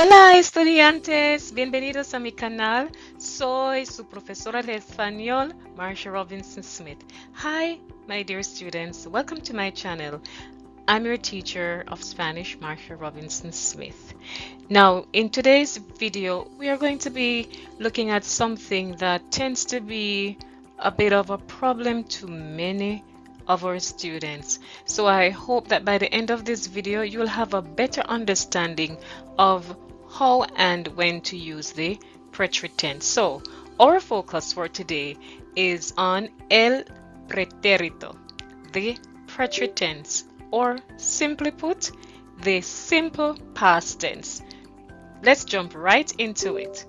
Hola estudiantes, bienvenidos a mi canal. Soy su profesora de español, Marsha Robinson Smith. Hi, my dear students, welcome to my channel. I'm your teacher of Spanish, Marsha Robinson Smith. Now, in today's video, we are going to be looking at something that tends to be a bit of a problem to many of our students. So I hope that by the end of this video, you'll have a better understanding of how and when to use the preterite tense. So our focus for today is on el pretérito, the preterite tense, or simply put, the simple past tense. Let's jump right into it.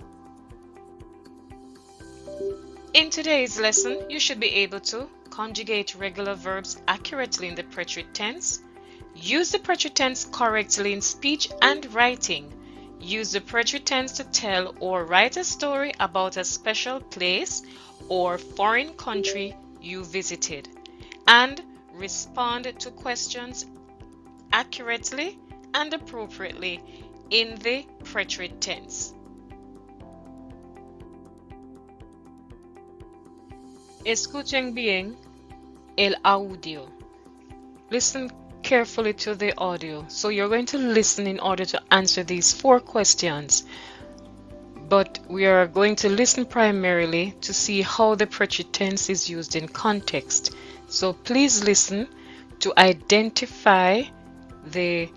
In today's lesson, you should be able to conjugate regular verbs accurately in the preterite tense, use the preterite tense correctly in speech and writing, use the preterite tense to tell or write a story about a special place or foreign country you visited, and respond to questions accurately and appropriately in the preterite tense. Escuchen bien el audio. Listen carefully to the audio. So you're going to listen in order to answer these 4 questions. But we are going to listen primarily to see how the preterite tense is used in context. So please listen to identify the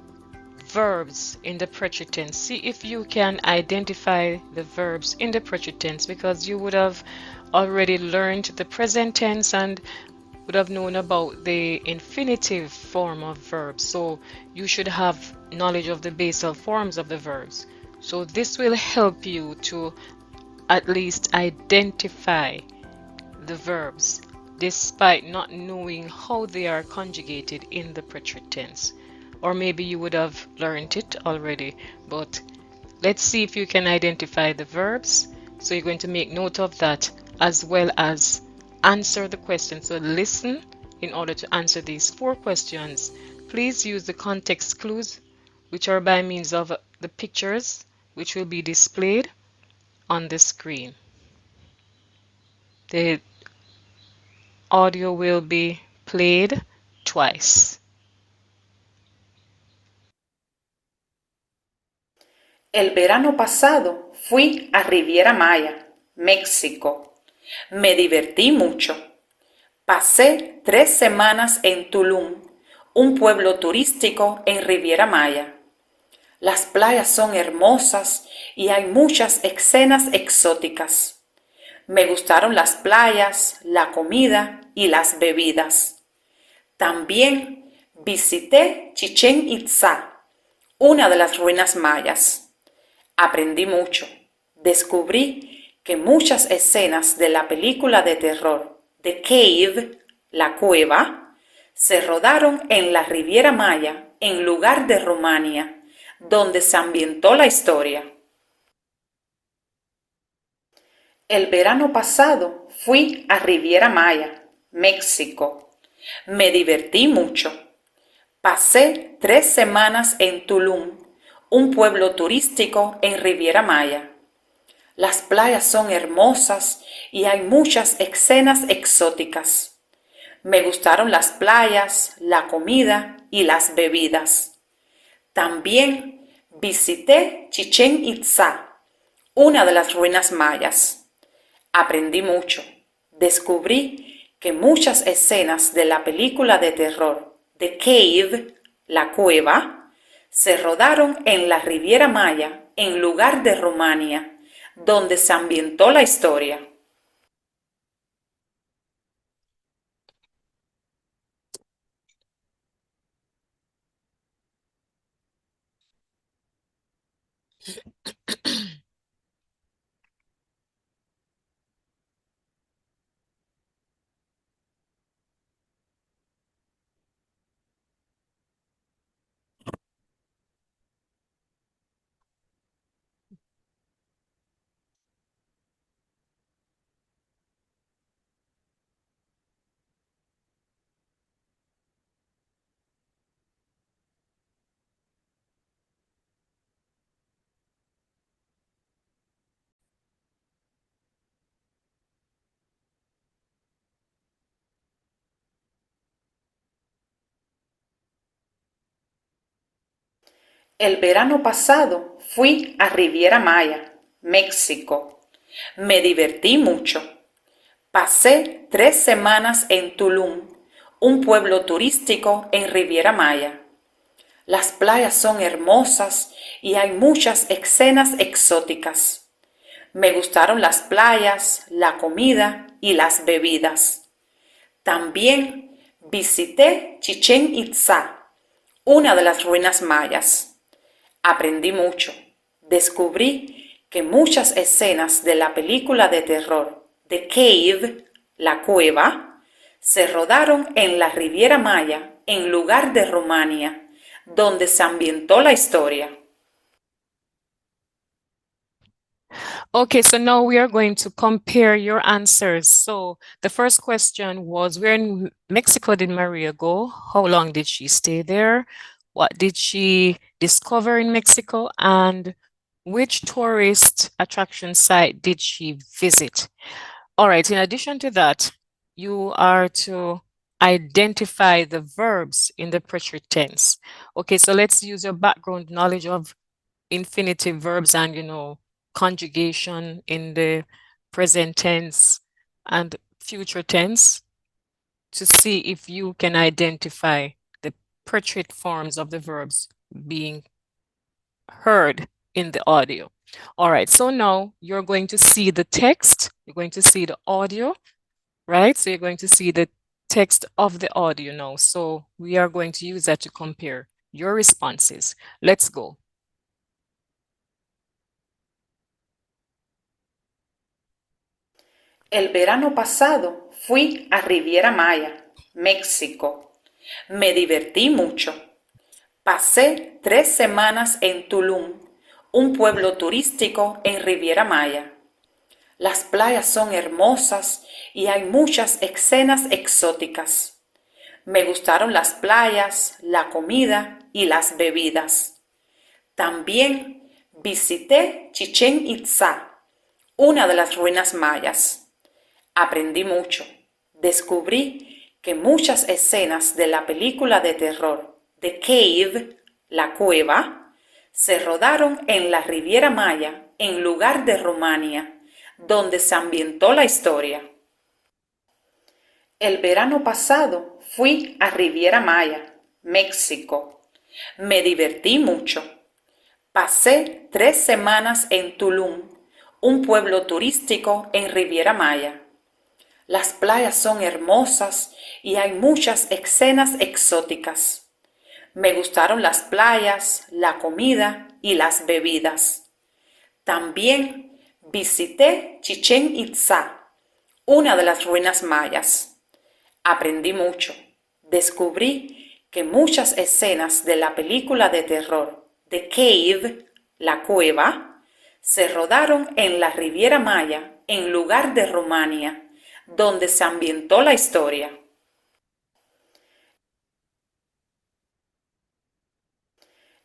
verbs in the preterite tense. See if you can identify the verbs in the preterite tense, because you would have already learned the present tense and would have known about the infinitive form of verbs. So you should have knowledge of the basal forms of the verbs. So this will help you to at least identify the verbs despite not knowing how they are conjugated in the preterite tense. Or maybe you would have learned it already, but let's see if you can identify the verbs. So you're going to make note of that as well as answer the question. So listen in order to answer these 4 questions. Please use the context clues, which are by means of the pictures which will be displayed on the screen. The audio will be played twice. El verano pasado fui a Riviera Maya, México. Me divertí mucho. Pasé 3 semanas en Tulum, un pueblo turístico en Riviera Maya. Las playas son hermosas y hay muchas escenas exóticas. Me gustaron las playas, la comida y las bebidas. También visité Chichén Itzá, una de las ruinas mayas. Aprendí mucho. Descubrí que muchas escenas de la película de terror The Cave, la cueva, se rodaron en la Riviera Maya, en lugar de Rumania, donde se ambientó la historia. El verano pasado fui a Riviera Maya, México. Me divertí mucho. Pasé 3 semanas en Tulum, un pueblo turístico en Riviera Maya. Las playas son hermosas y hay muchas escenas exóticas. Me gustaron las playas, la comida y las bebidas. También visité Chichén Itzá, una de las ruinas mayas. Aprendí mucho. Descubrí que muchas escenas de la película de terror The Cave, la cueva, se rodaron en la Riviera Maya, en lugar de Rumania, donde se ambientó la historia. El verano pasado fui a Riviera Maya, México. Me divertí mucho. Pasé 3 semanas en Tulum, un pueblo turístico en Riviera Maya. Las playas son hermosas y hay muchas escenas exóticas. Me gustaron las playas, la comida y las bebidas. También visité Chichén Itzá, una de las ruinas mayas. Aprendí mucho. Descubrí que muchas escenas de la película de terror The Cave, la cueva, se rodaron en la Riviera Maya en lugar de Rumania, donde se ambientó la historia. Okay, so now we are going to compare your answers. So the first question was, where in Mexico did Maria go? How long did she stay there? What did she discover in Mexico? And which tourist attraction site did she visit? All right, in addition to that, you are to identify the verbs in the present tense. Okay, so let's use your background knowledge of infinitive verbs and, conjugation in the present tense and future tense to see if you can identify the preterite forms of the verbs being heard in the audio. All right, so now you're going to see the text, you're going to see the audio, right? So you're going to see the text of the audio now. So we are going to use that to compare your responses. Let's go. El verano pasado fui a Riviera Maya, México. Me divertí mucho. Pasé 3 semanas en Tulum, un pueblo turístico en Riviera Maya. Las playas son hermosas y hay muchas escenas exóticas. Me gustaron las playas, la comida y las bebidas. También visité Chichén Itzá, una de las ruinas mayas. Aprendí mucho. Descubrí que muchas escenas de la película de terror The Cave, la cueva, se rodaron en la Riviera Maya en lugar de Rumania, donde se ambientó la historia. El verano pasado fui a Riviera Maya, México. Me divertí mucho. Pasé 3 semanas en Tulum, un pueblo turístico en Riviera Maya. Las playas son hermosas y hay muchas escenas exóticas. Me gustaron las playas, la comida y las bebidas. También visité Chichén Itzá, una de las ruinas mayas. Aprendí mucho. Descubrí que muchas escenas de la película de terror The Cave, la cueva, se rodaron en la Riviera Maya en lugar de Rumania, donde se ambientó la historia.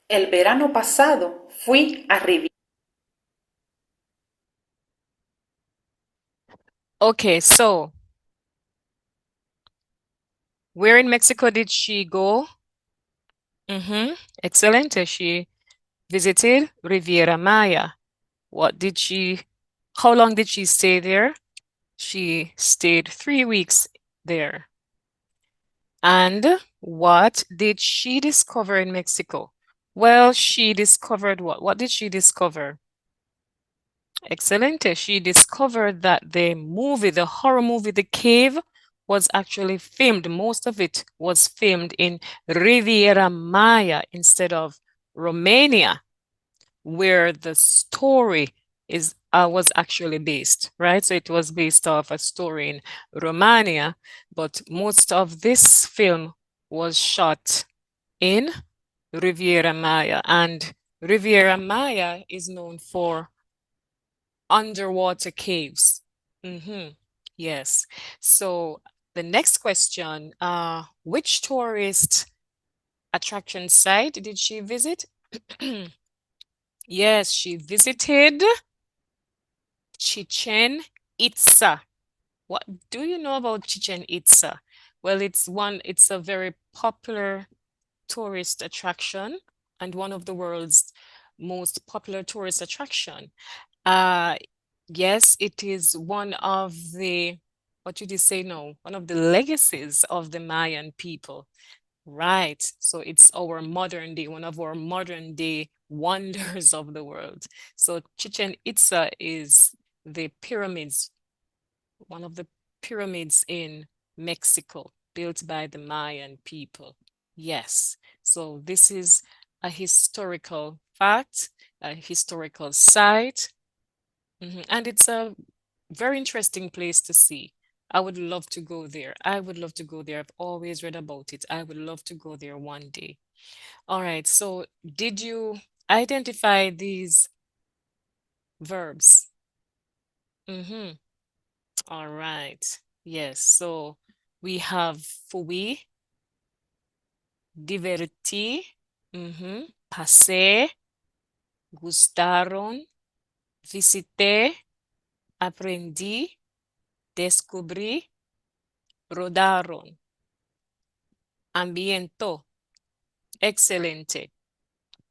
El verano pasado fui a Riviera. Okay, so where in Mexico did she go? Excellent. She visited Riviera Maya. How long did she stay there? She stayed 3 weeks there. And what did she discover in Mexico? Well, she discovered what? What did she discover? Excellent. She discovered that the horror movie, The Cave, was actually filmed. Most of it was filmed in Riviera Maya instead of Romania, where the story was actually based, right? So it was based off a story in Romania, but most of this film was shot in Riviera Maya, and Riviera Maya is known for underwater caves. Yes. So the next question, which tourist attraction site did she visit? Yes, she visited Chichen Itza. What do you know about Chichen Itza? Well, it's a very popular tourist attraction and one of the world's most popular tourist attraction. Uh, yes, it is one of the, what did you say now? One of the legacies of the Mayan people. Right. So it's our modern day, one of our modern day wonders of the world. So Chichen Itza is the pyramids, one of the pyramids in Mexico, built by the Mayan people. Yes. So this is a historical fact, a historical site, and it's a very interesting place to see. I would love to go there. I would love to go there. I've always read about it. I would love to go there one day. All right. So, did you identify these verbs? Mm-hmm. All right. Yes. So, we have fui, divertir, pasé, gustaron, visité, aprendí, descubrí, rodaron, ambientó. Excelente.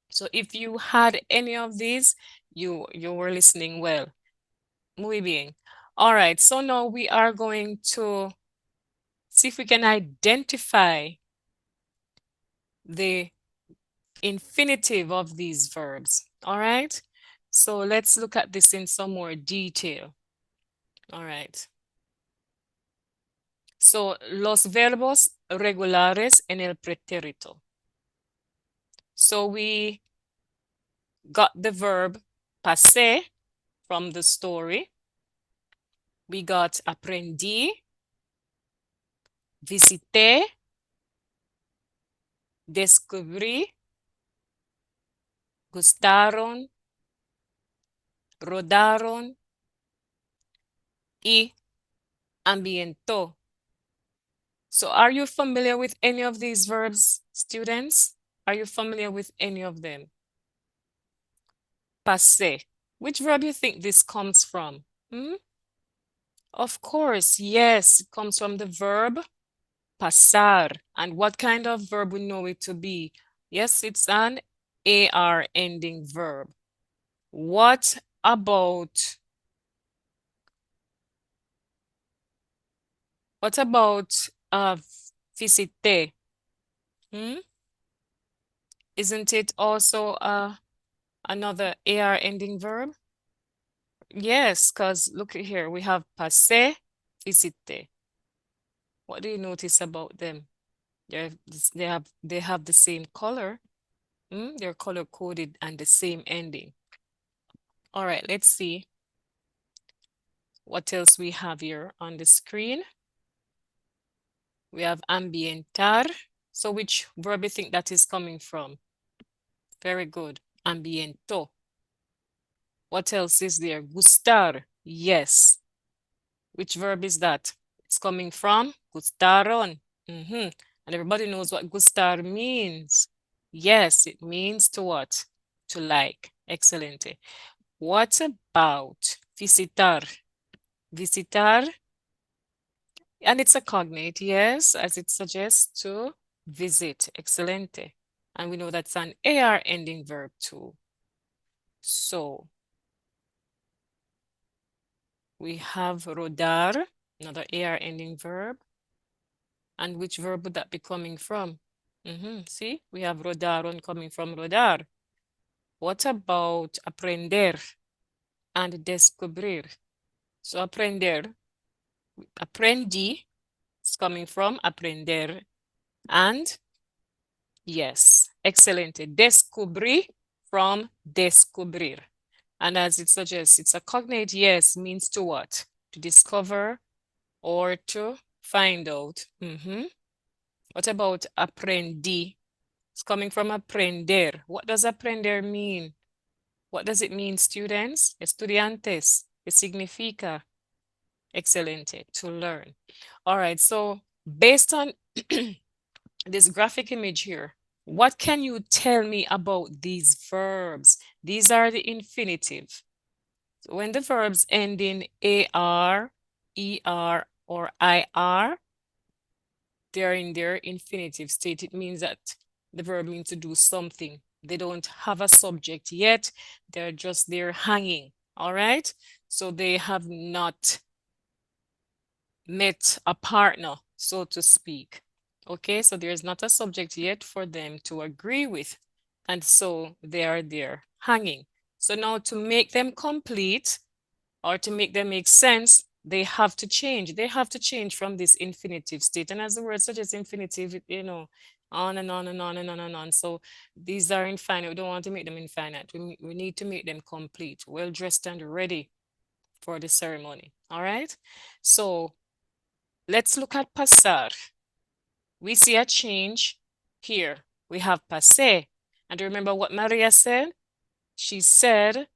So if you had any of these, you were listening well. Muy bien. All right, so now we are going to see if we can identify the infinitive of these verbs. All right, so let's look at this in some more detail. All right. So los verbos regulares en el pretérito. So we got the verb pasé from the story. We got aprendí, visité, descubrí, gustaron, rodaron y ambientó. So are you familiar with any of these verbs, students? Are you familiar with any of them? Pasé. Which verb you think this comes from? Hmm? Of course, yes, it comes from the verb pasar. And what kind of verb we know it to be? Yes, it's an AR ending verb. What about visité? Hmm? Isn't it also another AR ending verb? Yes, because look at here, we have passé, visité. What do you notice about them? They have the same color. They're color coded and the same ending. All right, let's see what else we have here on the screen. We have ambientar. So which verb you think that is coming from? Very good. Ambientó. What else is there? Gustar. Yes. Which verb is that? It's coming from gustaron. And everybody knows what gustar means. Yes, it means to what? To like. Excellent. What about visitar? Visitar, and it's a cognate, yes, as it suggests to visit. Excelente. And we know that's an AR ending verb too. So we have rodar, another AR ending verb. And which verb would that be coming from? See, we have rodaron coming from rodar. What about aprender and descubrir? So aprender, aprendí is coming from aprender and yes, excelente. Descubrí from descubrir. And as it suggests, it's a cognate, yes, means to what? To discover or to find out. What about aprendí? It's coming from aprender. What does aprender mean? What does it mean, students? Estudiantes. ¿Qué significa? Excelente, to learn. All right, so based on this graphic image here, what can you tell me about these verbs? These are the infinitive. So when the verbs end in AR, ER, or IR, they're in their infinitive state. It means that the verb means to do something. They don't have a subject yet. They're just there hanging. All right. So they have not met a partner, so to speak. Okay, so there's not a subject yet for them to agree with. And so they are there hanging. So now to make them complete or to make them make sense, they have to change. They have to change from this infinitive state. And as the word suggests, infinitive, on and on and on and on and on. So these are infinite. We don't want to make them infinite. We need to make them complete, well dressed and ready for the ceremony. All right. So let's look at pasar. We see a change here. We have pasé. And remember what Maria said? She said,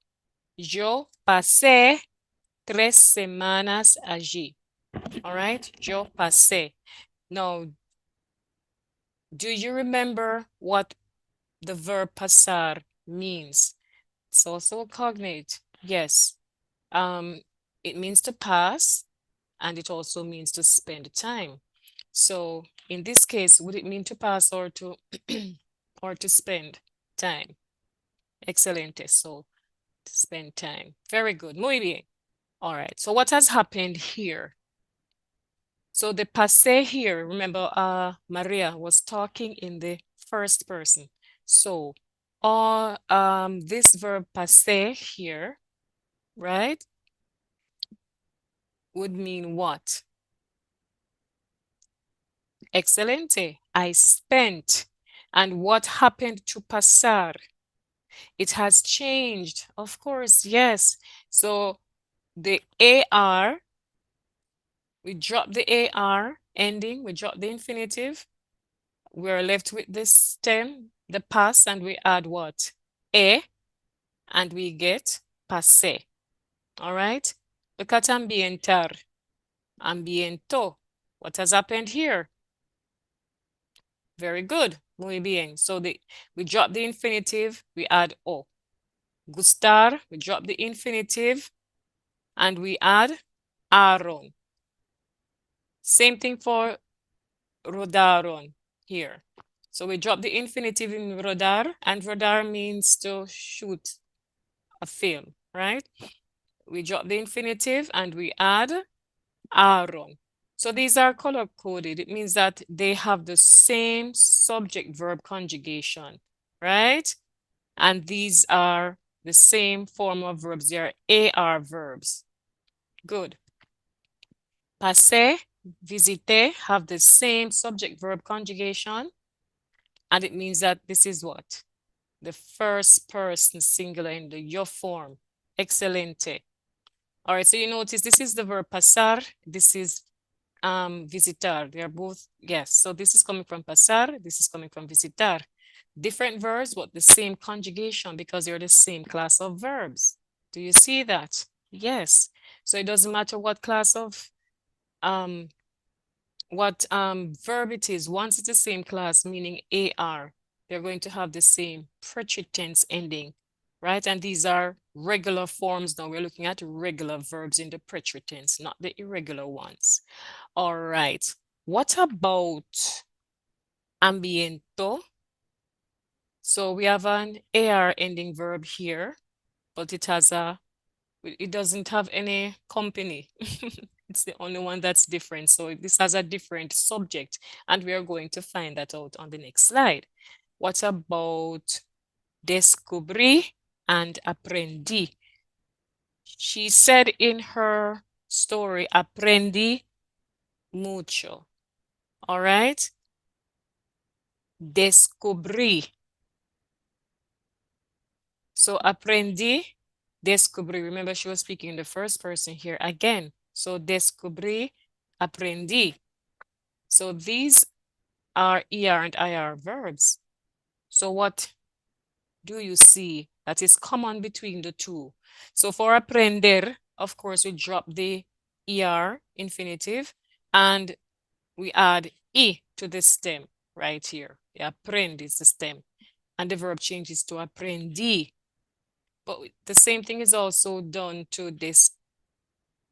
yo pasé 3 semanas allí. All right? Yo pasé. Now, do you remember what the verb pasar means? It's also a cognate. Yes. It means to pass, and it also means to spend time. So in this case, would it mean to pass or to or to spend time? Excelente. So to spend time. Very good. Muy bien. All right. So what has happened here? So the passé here, remember, Maria was talking in the first person. So this verb passé here, right, would mean what? Excelente. I spent. And what happened to pasar? It has changed. Of course, yes. So the AR, we drop the AR ending, we drop the infinitive. We're left with this stem, the past, and we add what? And we get pasé. All right? Look at ambientar. Ambientó. What has happened here? Very good. Muy bien. So we drop the infinitive, we add o. Gustar, we drop the infinitive, and we add aron. Same thing for rodaron here. So we drop the infinitive in rodar, and rodar means to shoot a film, right? We drop the infinitive and we add aron. So these are color coded. It means that they have the same subject verb conjugation, right? And these are the same form of verbs. They are AR verbs. Good. Passé, visité have the same subject verb conjugation. And it means that this is what? The first person singular in the yo form. Excelente. All right, so you notice this is the verb pasar. This is visitar. They are both, yes. So this is coming from pasar. This is coming from visitar. Different verbs, but the same conjugation because they're the same class of verbs. Do you see that? Yes. So it doesn't matter what class of verb it is. Once it's the same class, meaning AR, they're going to have the same present tense ending, right? And these are regular forms. Now we're looking at regular verbs in the present tense, not the irregular ones. All right. What about ambiento? So we have an AR ending verb here, but it doesn't have any company. It's the only one that's different. So this has a different subject, and we are going to find that out on the next slide. What about descubrí and aprendí? She said in her story, aprendí mucho. All right? Descubrí. So aprendí, descubrí. Remember, she was speaking in the first person here again. So descubrí, aprendí. So these are ER and IR verbs. So what do you see that is common between the two? So for aprender, of course, we drop the ER infinitive and we add E to the stem right here. The aprend is the stem. And the verb changes to aprendí. But the same thing is also done to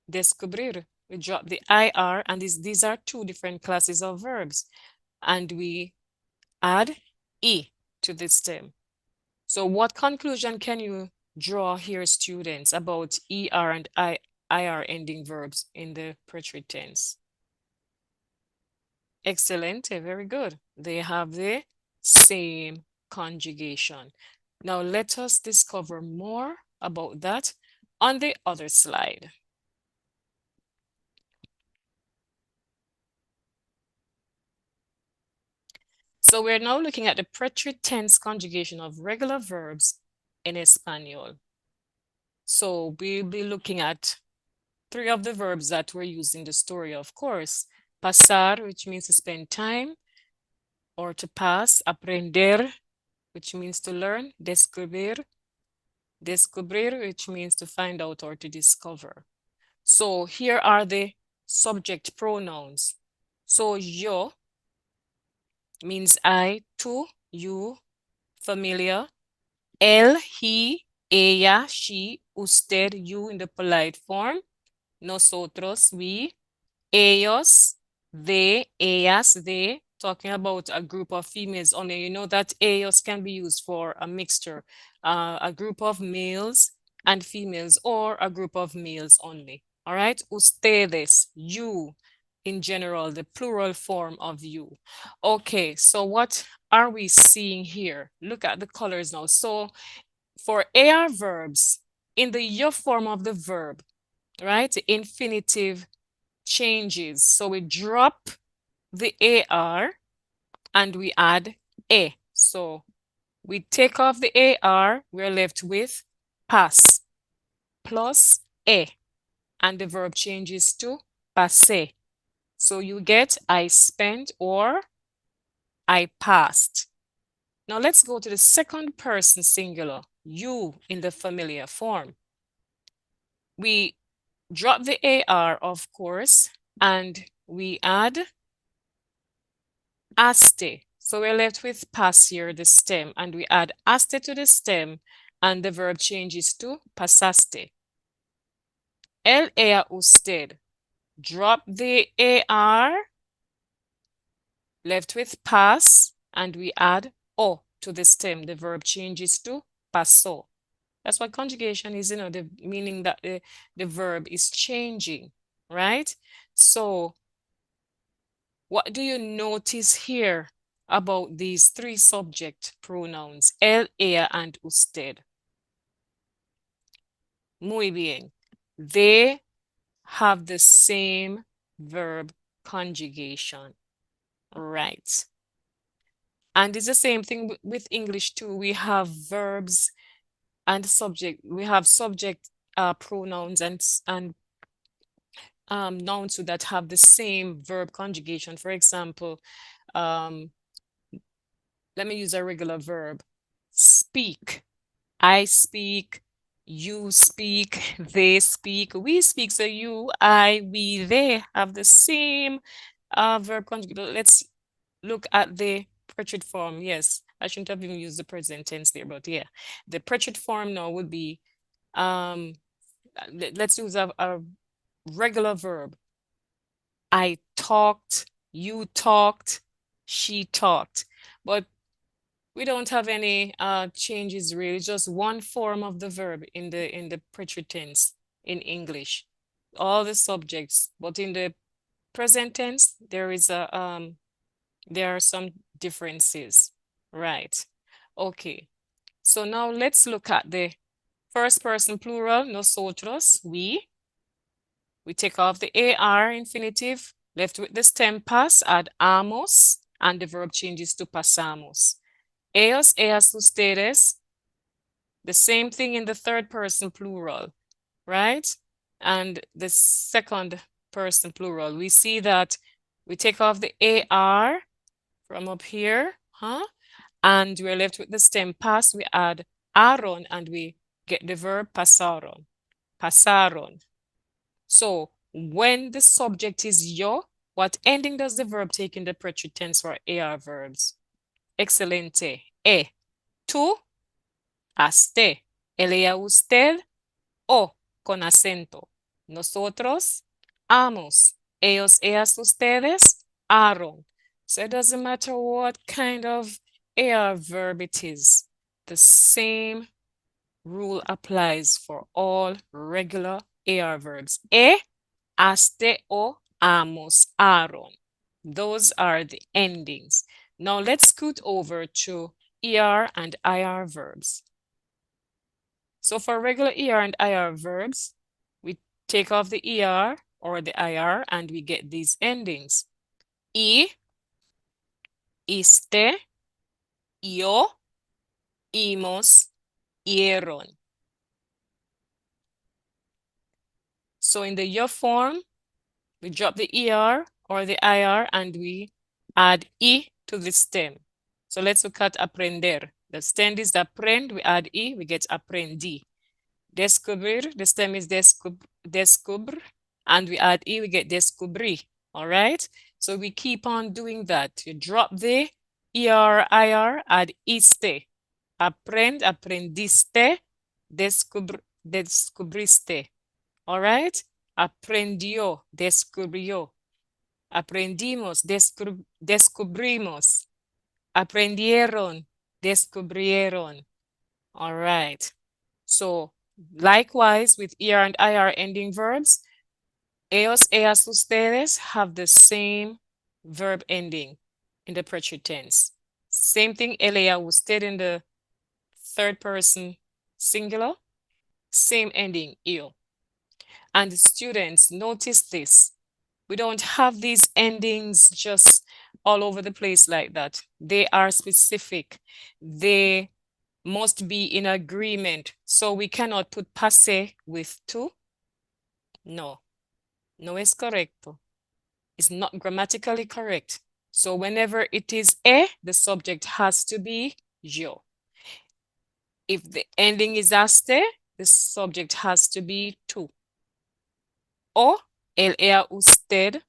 descubrir. We drop the IR, and these are two different classes of verbs. And we add E to the stem. So what conclusion can you draw here, students, about ER and IR ending verbs in the preterite tense? Excellent, very good. They have the same conjugation. Now let us discover more about that on the other slide. So we're now looking at the preterite tense conjugation of regular verbs in Espanol. So we'll be looking at three of the verbs that were used in the story, of course. Pasar, which means to spend time or to pass. Aprender, which means to learn. Descubrir, which means to find out or to discover. So here are the subject pronouns. So yo means I, tú, you, familiar. Él, he, ella, she, usted, you in the polite form. Nosotros, we. Ellos, they, ellas, they, talking about a group of females only. You know that ellos can be used for a mixture, a group of males and females, or a group of males only. All right, ustedes, you, in general, the plural form of you. Okay, so what are we seeing here? Look at the colors now. So for AR verbs, in the yo form of the verb, right, the infinitive changes. So we drop the AR and we add A. So we take off the AR, we're left with pass plus A, and the verb changes to passer. So you get I spent or I passed. Now let's go to the second person singular, you in the familiar form. We drop the AR, of course, and we add aste. So we're left with pass here, the stem, and we add aste to the stem, and the verb changes to pasaste. El, ella, usted. Drop the AR, left with pass, and we add o to the stem. The verb changes to pasó. That's what conjugation is, the meaning that the verb is changing, right? So what do you notice here about these three subject pronouns, él, ella, and usted? Muy bien. They have the same verb conjugation, right? And it's the same thing with English too. We have verbs and subject. We have subject pronouns and nouns that have the same verb conjugation. For example, um, let me use a regular verb. Speak. I speak, you speak, they speak, we speak. So you, I, we, they have the same verb conjugate. Let's look at the preterite form. Yes, I shouldn't have even used the present tense there, but yeah. The preterite form now would be, let's use a regular verb. I talked, you talked, she talked. But we don't have any changes really, just one form of the verb in the preterite tense in English. All the subjects, but in the present tense, there are some differences. Right. Okay. So now let's look at the first person plural, nosotros, we. We take off the AR infinitive, left with the stem pass, add amos, and the verb changes to pasamos. Ellos, ellas, ustedes, the same thing in the third person plural, right? And the second person plural, we see that we take off the AR from up here, and we're left with the stem pass. We add aron and we get the verb pasaron, pasaron. So when the subject is yo, what ending does the verb take in the preterite tense for AR verbs? Excelente. Tú, aste. Él, ella, usted, o con acento. Nosotros, amos. Ellos, ellas, ustedes, aron. So it doesn't matter what kind of AR verb it is. the same rule applies for all regular AR verbs. Aste o amos, aron. Those are the endings. Now let's scoot over to ER and IR verbs. So for regular ER and IR verbs, we take off the ER or the IR and we get these endings. Iste, yo, imos, ieron. So in the yo form, we drop the ER or the IR and we add I to the stem. So let's look at aprender. The stem is aprend, we add I, we get aprendi. Descubrir, the stem is descubr, and we add I, we get descubrí. All right? So we keep on doing that. You drop the ER, IR, add iste. Aprend, aprendiste, descubriste. All right? Aprendió, descubrió. Aprendimos, descubrimos. Aprendieron, descubrieron. All right. So likewise with ER and IR ending verbs, ellos, ellas, ustedes have the same verb ending in the present tense. Same thing, él, ella, usted in the third person singular, same ending, yo. And students, notice this. We don't have these endings just all over the place like that. They are specific. They must be in agreement. So we cannot put passé with to. No, no es correcto. It's not grammatically correct. So whenever it is the subject has to be yo. If the ending is aste, the subject has to be to. O, él, ella, usted,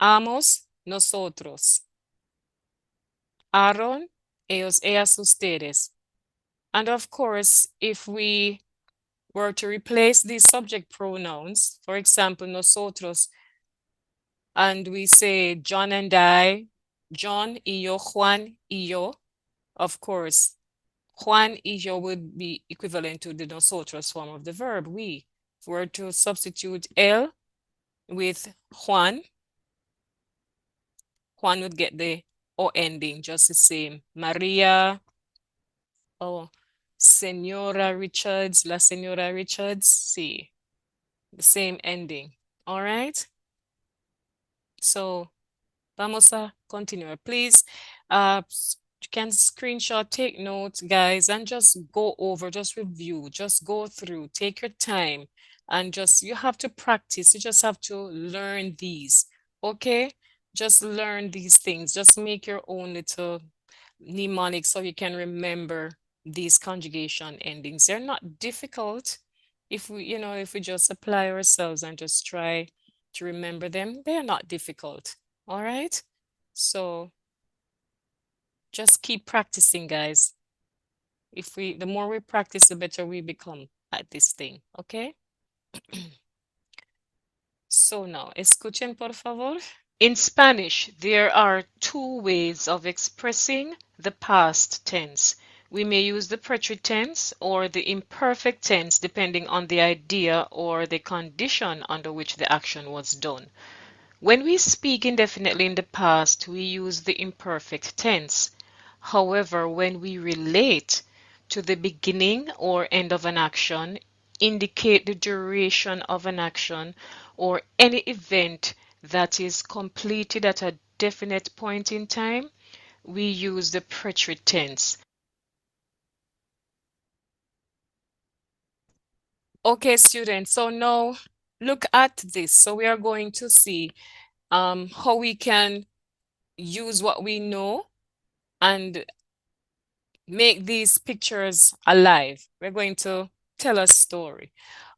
amos, nosotros. Aaron, ellos, ellas, ustedes. And of course, if we were to replace these subject pronouns, for example, nosotros, and we say John and I, John, y yo, Juan, y yo, of course, Juan y yo would be equivalent to the nosotros form of the verb, we. If we were to substitute él with Juan, Juan would get the O ending, just the same. Maria, oh, Senora Richards, La Senora Richards, see, the same ending. All right? So, vamos a continuar. Please, you can screenshot, take notes, guys, and just go over, just review, just go through, take your time, and just, you have to practice. You just have to learn these, okay? Just learn these things. Just make your own little mnemonic so you can remember these conjugation endings. They're not difficult if we, if we just apply ourselves and just try to remember them. They're not difficult. All right? So just keep practicing, guys. The more we practice, the better we become at this thing, okay? So now, escuchen por favor. In Spanish, there are two ways of expressing the past tense. We may use the present tense or the imperfect tense depending on the idea or the condition under which the action was done. When we speak indefinitely in the past, we use the imperfect tense. However, when we relate to the beginning or end of an action, indicate the duration of an action, or any event that is completed at a definite point in time, we use the present tense. Okay, students, so now look at this. So we are going to see how we can use what we know and make these pictures alive. We're going to tell a story.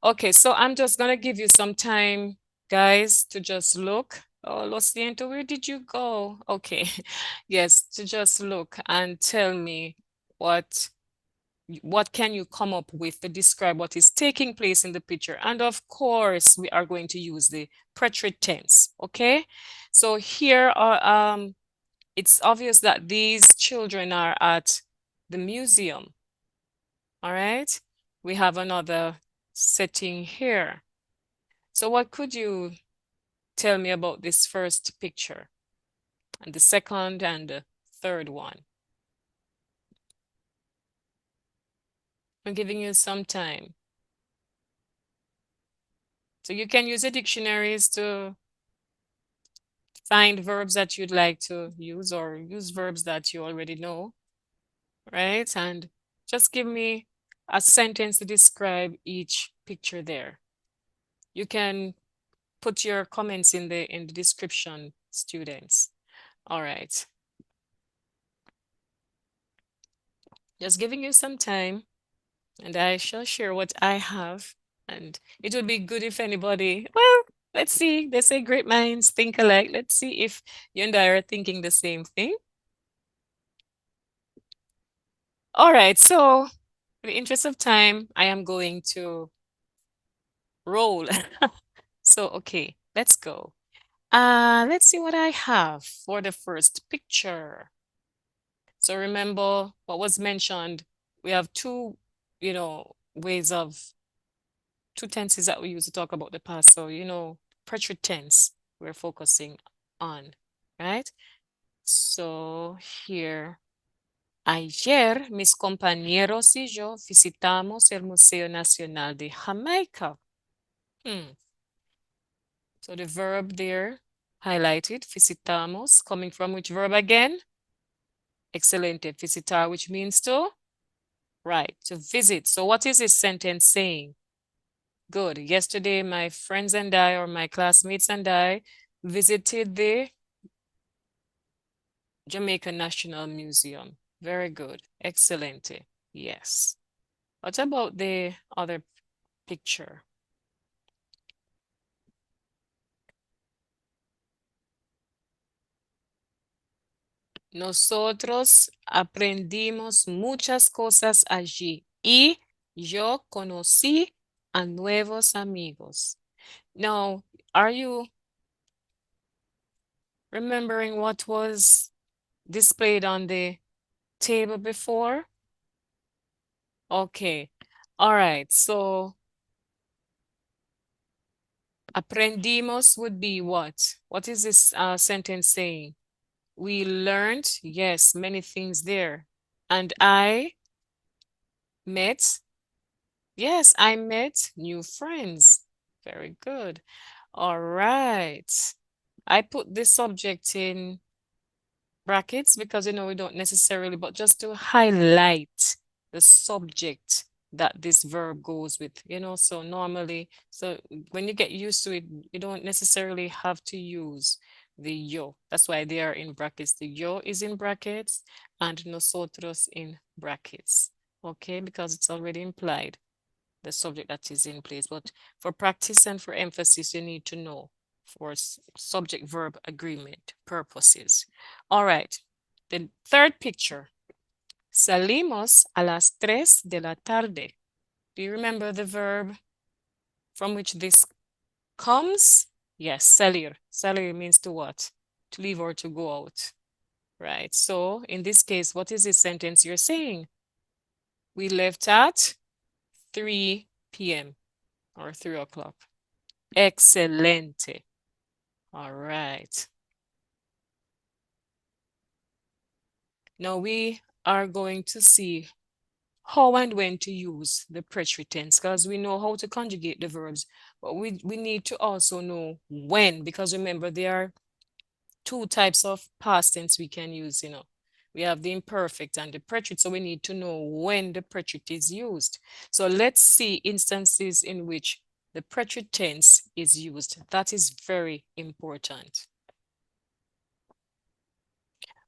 Okay, so I'm just going to give you some time, guys, to just look. Oh, Lo siento, where did you go? Okay, yes, to just look and tell me what can you come up with to describe what is taking place in the picture. And of course, we are going to use the present tense, okay? So here are, it's obvious that these children are at the museum. All right. We have another setting here. So what could you tell me about this first picture and the second and the third one? I'm giving you some time. So you can use the dictionaries to find verbs that you'd like to use or use verbs that you already know, right? And just give me a sentence to describe each picture there. You can put your comments in the description, students. All right. Just giving you some time, and I shall share what I have. And it would be good if anybody, well, let's see. They say great minds think alike. Let's see if you and I are thinking the same thing. All right. So, in the interest of time, I am going to roll. So, okay, let's go. Let's see what I have for the first picture. So remember what was mentioned. We have two, ways of two tenses that we use to talk about the past. So, preterite tense we're focusing on, right? So here, ayer mis compañeros y yo visitamos el Museo Nacional de Jamaica. So the verb there highlighted, visitamos, coming from which verb again? Excelente. Visitar, which means to? Right, to visit. So what is this sentence saying? Good. Yesterday, my friends and I, or my classmates and I, visited the Jamaica National Museum. Very good. Excelente. Yes. What about the other picture? Nosotros aprendimos muchas cosas allí y yo conocí a nuevos amigos. Now, are you remembering what was displayed on the table before? Okay. All right. So aprendimos would be what? What is this sentence saying? We learned, yes, many things there. And I met, yes, I met new friends. Very good. All right. I put this subject in brackets because we don't necessarily, but just to highlight the subject that this verb goes with, so normally, so when you get used to it, you don't necessarily have to use the yo. That's why they are in brackets. The yo is in brackets and nosotros in brackets. Okay, because it's already implied, the subject that is in place. But for practice and for emphasis, you need to know for subject verb agreement purposes. All right, the third picture. Salimos a las 3 de la tarde. Do you remember the verb from which this comes? Yes, salir. Salir means to what? To leave or to go out. Right. So in this case, what is this sentence you're saying? We left at 3 p.m. or 3 o'clock. Excelente. All right. Now we are going to see how and when to use the preterite tense because we know how to conjugate the verbs, but we need to also know when, because remember there are two types of past tense we can use. We have the imperfect and the preterite, so we need to know when the preterite is used. So let's see instances in which the preterite tense is used. That is very important.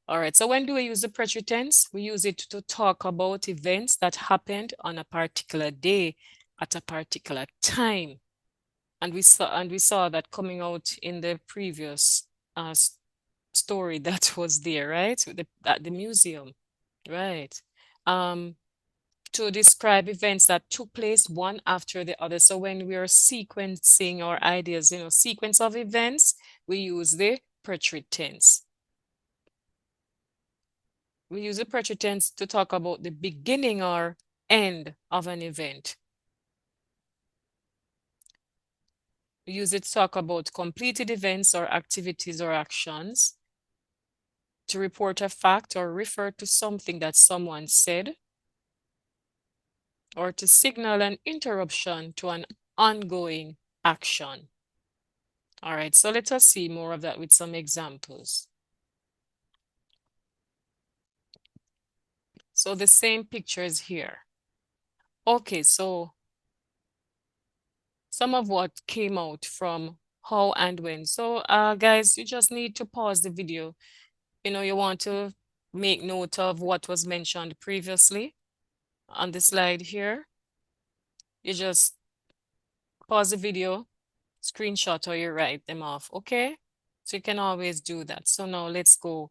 All right, so when do we use the preterite tense? We use it to talk about events that happened on a particular day at a particular time. And we saw that coming out in the previous story that was there, right? At the museum, right? To describe events that took place one after the other. So when we are sequencing our ideas, sequence of events, we use the preterite tense. we use the present tense to talk about the beginning or end of an event. We use it to talk about completed events or activities or actions, to report a fact or refer to something that someone said, or to signal an interruption to an ongoing action. All right, so let us see more of that with some examples. So the same picture is here. Okay, so some of what came out from how and when. So guys, you just need to pause the video. You want to make note of what was mentioned previously on the slide here. You just pause the video, screenshot, or you write them off, okay? So you can always do that. So now let's go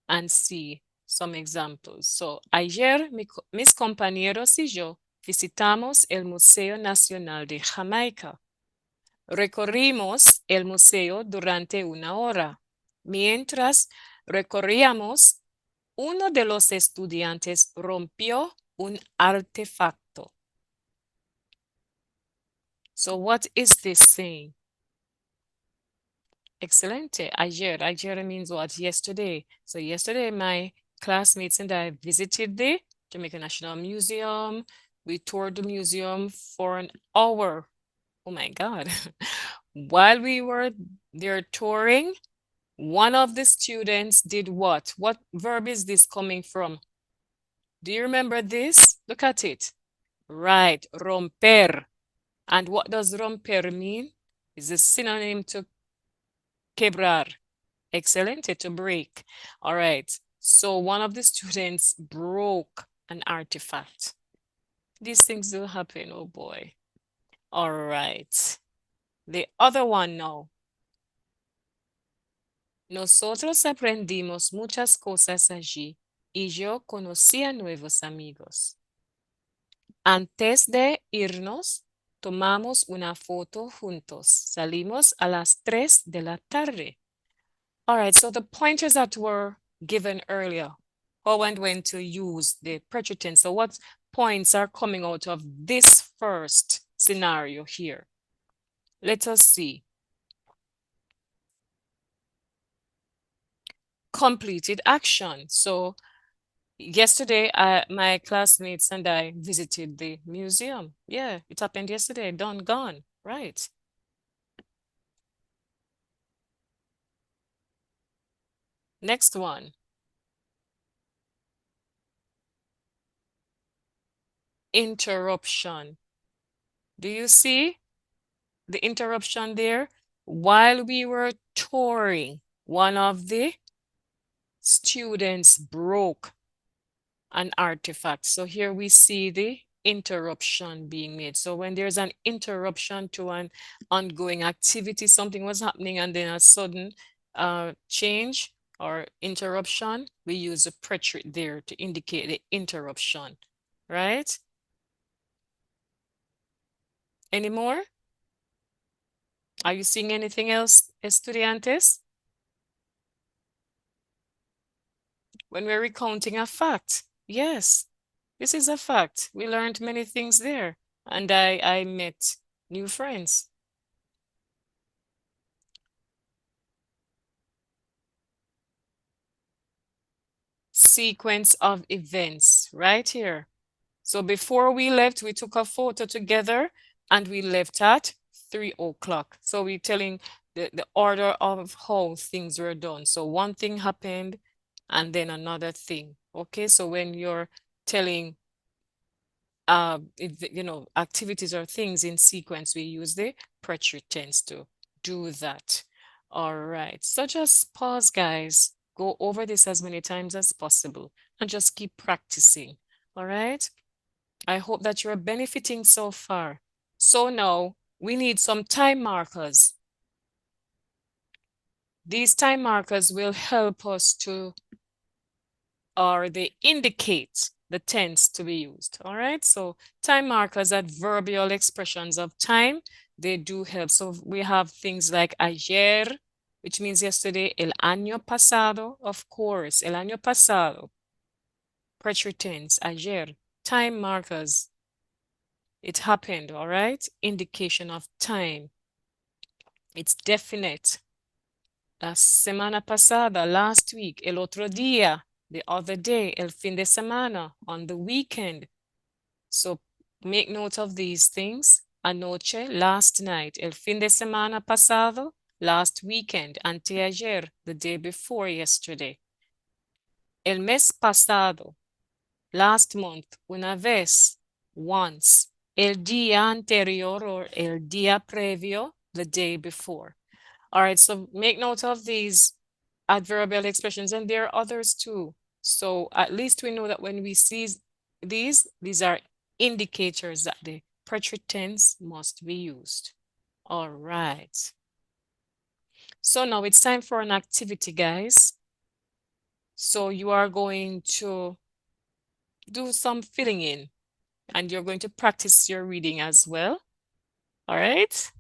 and see some examples. So, ayer mis compañeros y yo visitamos el Museo Nacional de Jamaica. Recorrimos el museo durante una hora. Mientras recorríamos, uno de los estudiantes rompió un artefacto. So what is this saying? Excelente. Ayer. Ayer means what? Yesterday. So yesterday, my classmates and I visited the Jamaica National Museum. We toured the museum for an hour. Oh my God. While we were there touring, one of the students did what? What verb is this coming from? Do you remember this? Look at it. Right, romper. And what does romper mean? It's a synonym to quebrar. Excelente, to break. All right. So one of the students broke an artifact. These things do happen, oh boy. All right. The other one now. Nosotros aprendimos muchas cosas allí y yo conocí a nuevos amigos. Antes de irnos, tomamos una foto juntos. Salimos a las 3 de la tarde. All right, so the pointers that were given earlier, how and when to use the present tense. So what points are coming out of this first scenario here? Let us see. Completed action. So yesterday, my classmates and I visited the museum. Yeah, it happened yesterday, done, gone, right? Next one. Interruption. Do you see the interruption there? While we were touring, one of the students broke an artifact. So here we see the interruption being made. So when there's an interruption to an ongoing activity, something was happening and then a sudden change or interruption, we use a preterite there to indicate the interruption, right? Any more? Are you seeing anything else, estudiantes? When we're recounting a fact, yes, this is a fact. We learned many things there, and I met new friends. Sequence of events right here. So before we left, we took a photo together and we left at 3 o'clock. So we're telling the order of how things were done. So one thing happened and then another thing. Okay, so when you're telling activities or things in sequence, we use the preterite tense to do that. All right, so just pause, guys. Go over this as many times as possible and just keep practicing. All right. I hope that you're benefiting so far. So now we need some time markers. These time markers will help us to, or they indicate the tense to be used. All right. So time markers, adverbial expressions of time, they do help. So we have things like ayer, which means yesterday, el año pasado, of course, el año pasado. Pretérito, ayer. Time markers. It happened, all right? Indication of time. It's definite. La semana pasada, last week. El otro día, the other day. El fin de semana, on the weekend. So make note of these things. Anoche, last night. El fin de semana pasado, last weekend. Anteayer, the day before yesterday. El mes pasado, last month. Una vez, once. El día anterior or el día previo, the day before. All right, so make note of these adverbial expressions, and there are others too. So at least we know that when we see these are indicators that the present tense must be used. All right. So now it's time for an activity, guys. So you are going to do some filling in, and you're going to practice your reading as well. All right.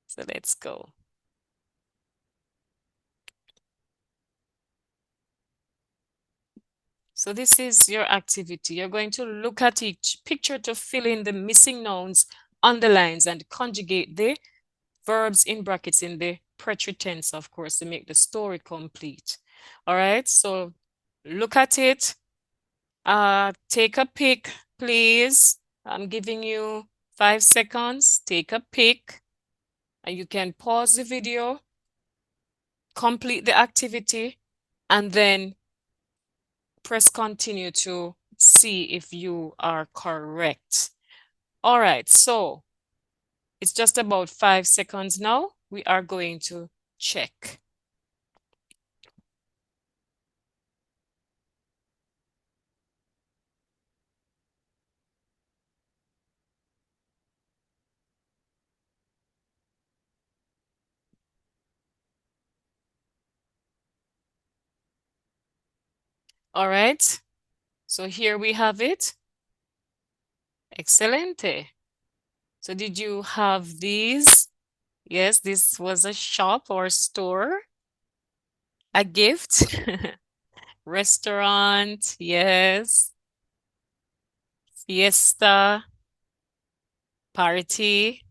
So let's go. So this is your activity. You're going to look at each picture to fill in the missing nouns, underlines, and conjugate the verbs in brackets in the present tense, of course, to make the story complete. All right, so look at it. Take a pic, please. I'm giving you 5 seconds. Take a pic, and you can pause the video, complete the activity, and then press continue to see if you are correct. All right, so it's just about 5 seconds now. We are going to check. All right, so here we have it. Excelente. So did you have these? Yes, this was a shop or store, a gift, restaurant, yes, fiesta, party,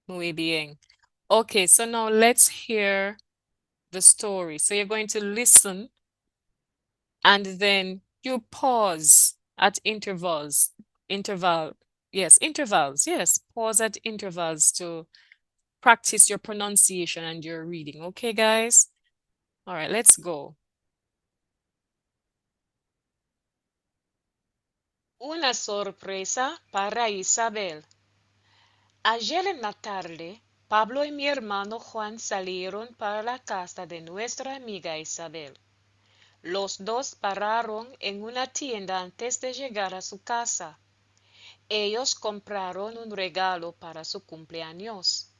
muy bien. Okay, so now let's hear the story. So you're going to listen and then you pause at intervals. Intervals, yes. Pause at intervals to practice your pronunciation and your reading. Okay, guys? All right, let's go. Una sorpresa para Isabel. Ayer en la tarde, Pablo y mi hermano Juan salieron para la casa de nuestra amiga Isabel. Los dos pararon en una tienda antes de llegar a su casa. Ellos compraron un regalo para su cumpleaños,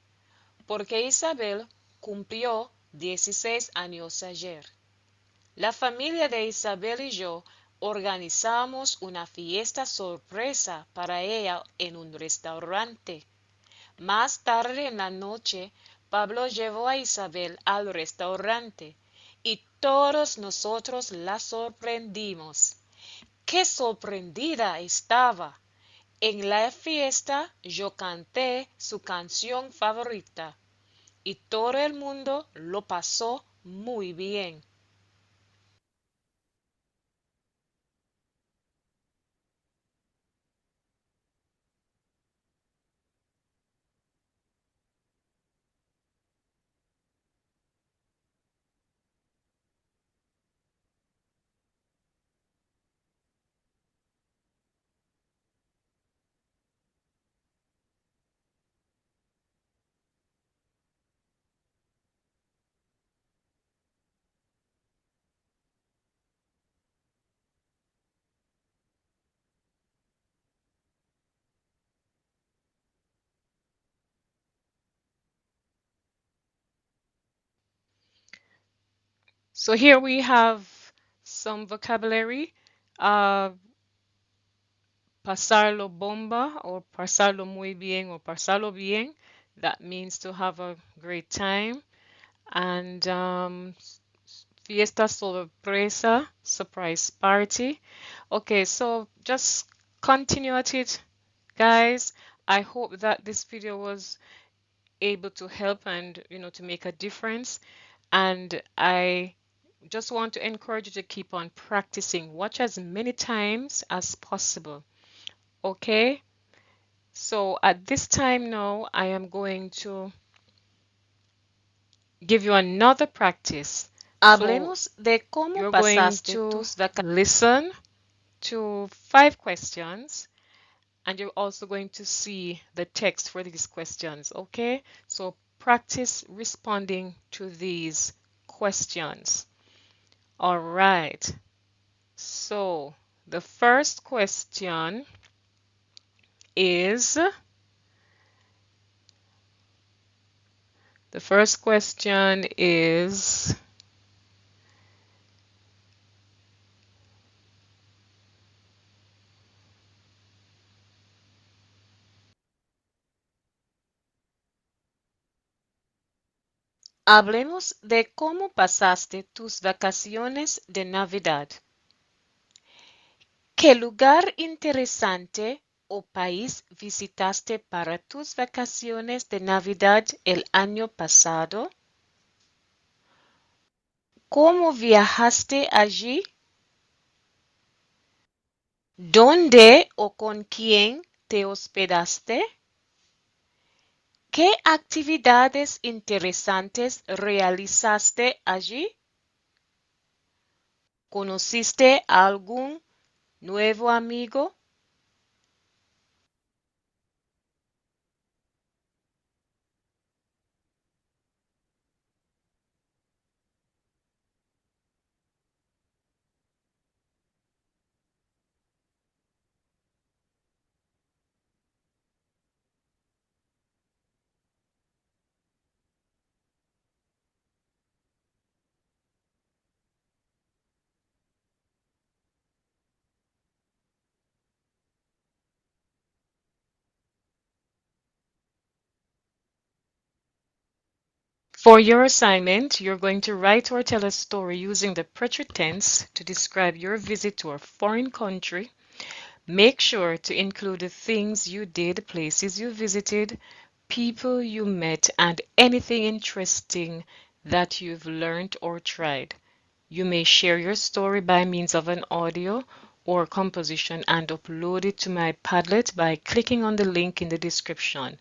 porque Isabel cumplió 16 años ayer. La familia de Isabel y yo organizamos una fiesta sorpresa para ella en un restaurante. Más tarde en la noche, Pablo llevó a Isabel al restaurante y todos nosotros la sorprendimos. ¡Qué sorprendida estaba! En la fiesta yo canté su canción favorita y todo el mundo lo pasó muy bien. So here we have some vocabulary. Uh, pasarlo bomba or pasarlo muy bien or pasarlo bien. That means to have a great time. And Fiesta sorpresa, surprise party. Okay, so just continue at it, guys. I hope that this video was able to help and to make a difference. And I just want to encourage you to keep on practicing. Watch as many times as possible. Okay? So at this time now, I am going to give you another practice. So Hablemos de cómo you're going pasaste to tus vacaciones. listen to 5 questions, and you're also going to see the text for these questions. Okay? So practice responding to these questions. All right. So the first question is the first question is Hablemos de cómo pasaste tus vacaciones de Navidad. ¿Qué lugar interesante o país visitaste para tus vacaciones de Navidad el año pasado? ¿Cómo viajaste allí? ¿Dónde o con quién te hospedaste? ¿Qué actividades interesantes realizaste allí? ¿Conociste a algún nuevo amigo? for your assignment, you're going to write or tell a story using the present tense to describe your visit to a foreign country. Make sure to include the things you did, places you visited, people you met, and anything interesting that you've learned or tried. You may share your story by means of an audio or composition and upload it to my Padlet by clicking on the link in the description.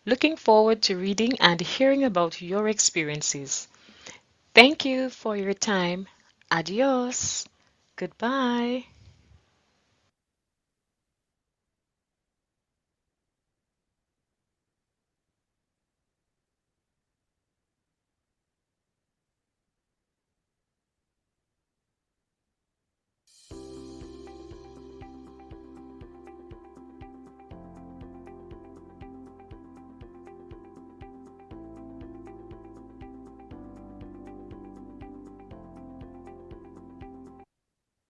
Looking forward to reading and hearing about your experiences. Thank you for your time. Adios. Goodbye.